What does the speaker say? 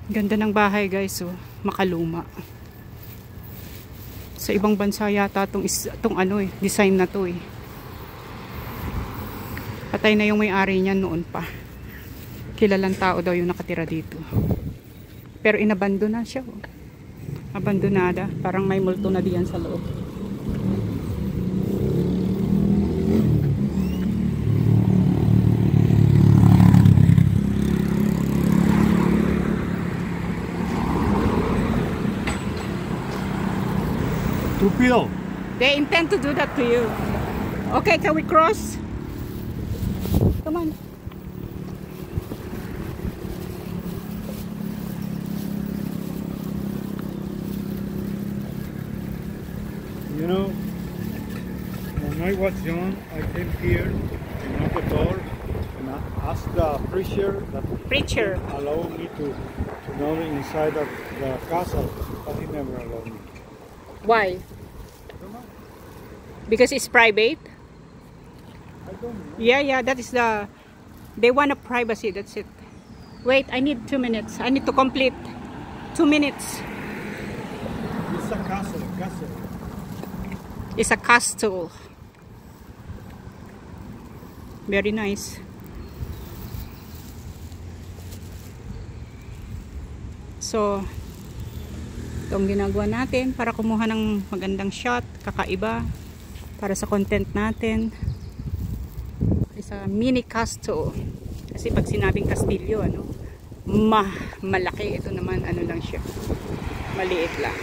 Ganda ng bahay guys, oh. Makaluma. Sa ibang bansa yata itong ano eh, design na to eh. Patay na yung may-ari niyan noon pa. Kilalang tao daw yung nakatira dito. Pero inabandona siya, oh. Abandonada. Parang may multo na diyan sa loob. Tupido. They intend to do that to you. Okay, can we cross? Come on. You know, when I was young, I came here to knock the door and I asked the preacher allow me to go inside of the castle, but he never allowed me. Why? Because it's private? I don't know. Yeah, that is the... They want a privacy, that's it. Wait, I need 2 minutes. I need to complete 2 minutes. It's a castle. It's a castle. Very nice. So, itong ginagawa natin para kumuha ng magandang shot, kakaiba, para sa content natin. It's a mini castle. Kasi pag sinabing kastilyo, ano, malaki. Ito naman, ano lang siya. Maliit lang.